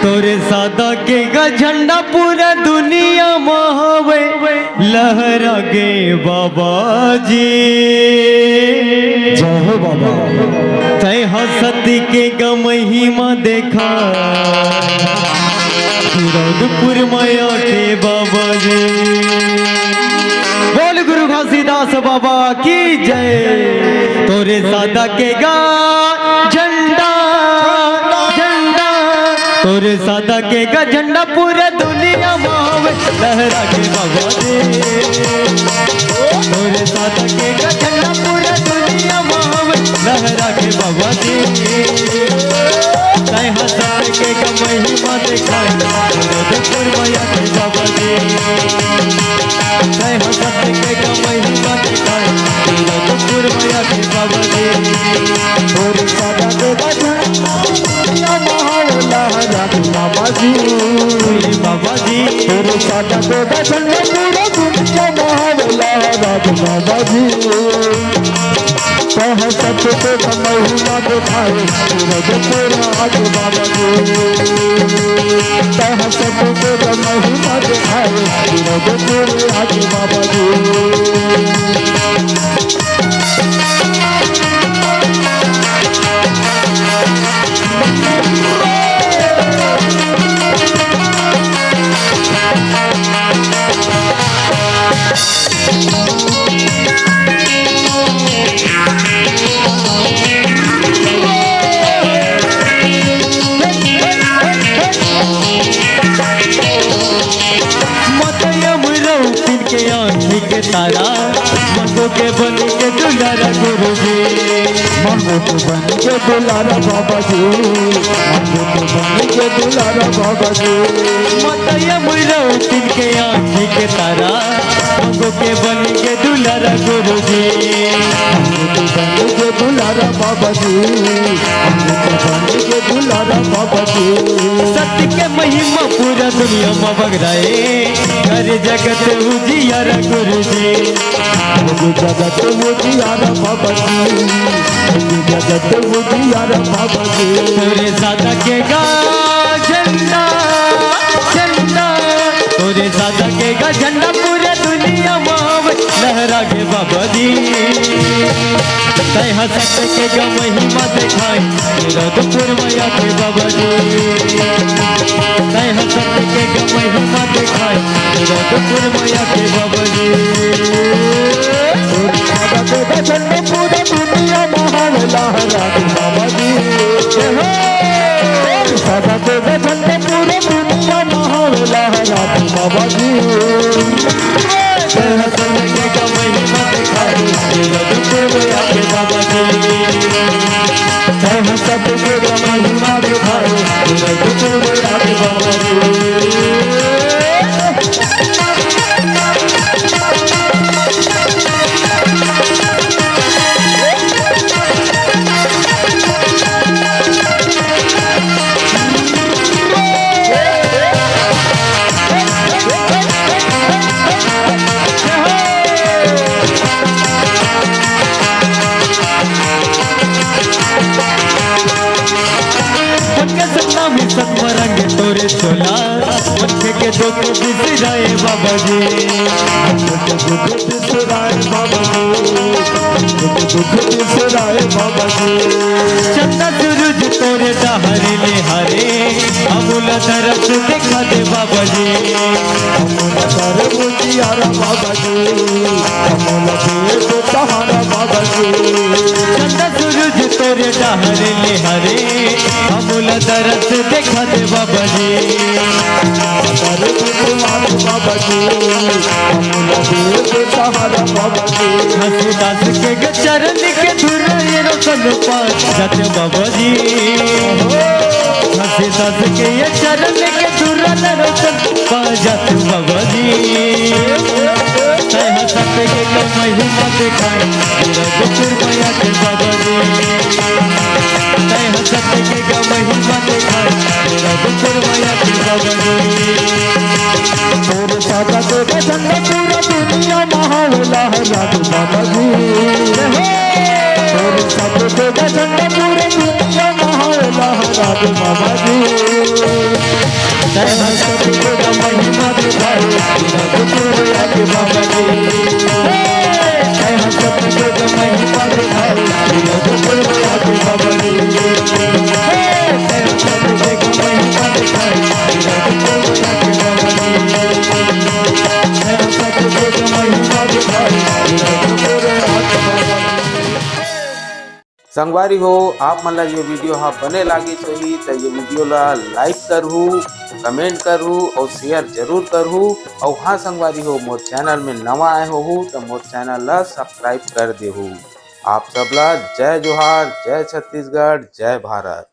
तोरे सादा के गा झंडा पूरा दुनिया महावे लहरा गे बाबा जी। जय हो बाबा। तय हसती के गा महिमा देखा फिरोजपुर माया के बाबा जी। बोल गुरु घासीदास बाबा की जय। तोरे सादा के गा झंडा तोरे सादा के गा झंडा पूरे दुनिया में लहरा के बाबा जी। तोरे सादा के गा झंडा पूरे दुनिया में लहरा के बाबा जी। तय हंसत के गा महिमा दिखाए फिरोजपुर माया के बाबा जी। तय हंसत के गा महिमा दिखाए फिरोजपुर माया के बाबा जी। तोरे सादा के गा झंडा लहरा के बाबा जी। बाबा जी तोरे सादा के गा झंडा पूरा दुनिया में लहरा के बाबा जी। तह सत्य के गा महिमा दिखाए फिरोजपुर आके बाबा जी। तह सत्य के गा महिमा दिखाए फिरोजपुर आके बाबा जी। के तारा मंगो के बन के दुलारा गुरु जी। मंगो के बन के दुलारा बाबा जी। मंगो के बन के दुलारा बाबा जी। मतया मुरा तिन के आँखी के तारा मंगो के बन के दुलारा गुरु जी। मंगो के बन के दुलारा बाबा जी। मंगो के बन के दुलारा बाबा जी। सत्य के महिमा पूरा दुनिया में बगराए कर जगत उजियारा गुरु जी। जगत उजियारा बाबा जी। जगत उजियारा बाबा जी। तोरे सादा के गा झंडा तोरे सादा के गा झंडा पूरे दुनिया में लहरा के बाबा जी। तय हंसत के गा महिमा दिखाए फिरोजपुर माया के बाबा जी। तय हंसत के गा महिमा दिखाए फिरोजपुर माया के बाबा जी। सादा के गा झंडा पूरा दुनिया में लहरा के बाबा जी। सादा के गा झंडा पूरा दुनिया में लहरा के बाबा जी। तय हंसत के गा महिमा दिखाए फिरोजपुर माया के बाबा जी। तय हंसत के गा महिमा दिखाए फिरोजपुर माया के बाबा जी। सतमरंग तोरे चोला मथे के दुख बिसराए बाबा जी। दुख बिसराए बाबा जी। दुख बिसराए बाबा जी। चंदा सूरज तोरे डहरे ले हरे अमूल दरस देखा दे बाबा जी। अमूल दर उजियारा बाबा जी। अमूल देव सहारा बाबा जी। चंदा सूरज तोरे डहरे ले हरे अमूल दरस देखा दे बाबा जी। दर उजियारा बाबा जी। अमूल देव सहारा बाबा जी। घासीदास के गा चरण के धुर रोशन पा जाते बाबा जी। घासीदास के ये चरण के धुर रोशन पा जाते बाबा जी। तय हंसत के गा महिमा दिखाए फिरोजपुर माया के बाबा जी। तय हंसत के गा महिमा दिखाए फिरोजपुर बाबा जी। तेरे सादा तेरा झंडा पूरा दुनिया महान लहरा दे बाबा जी। तेरे सादा तेरा झंडा पूरा दुनिया महान लहरा दे बाबा जी। जय हो सतगुरु महिमा दिखाए रघुपुर आके बाबा जी। जय हो सतगुरु महिमा दिखाए रघुपुर आके बाबा जी। जय हो सतगुरु महिमा दिखाए रघुपुर आके बाबा जी। जय हो सतगुरु महिमा दिखाए रघुपुर आके बाबा जी। संगवारी हो आप मन ला ये वीडियो हाँ बने लागे होही तो ये वीडियो ला लाइक करहू, कमेंट करहू और शेयर जरूर करहू। और हाँ संगवारी हो मोर चैनल में नवा आए हो तो मोर चैनल ला सब्सक्राइब कर देहू। आप सबला जय जोहार, जय छत्तीसगढ़, जय भारत।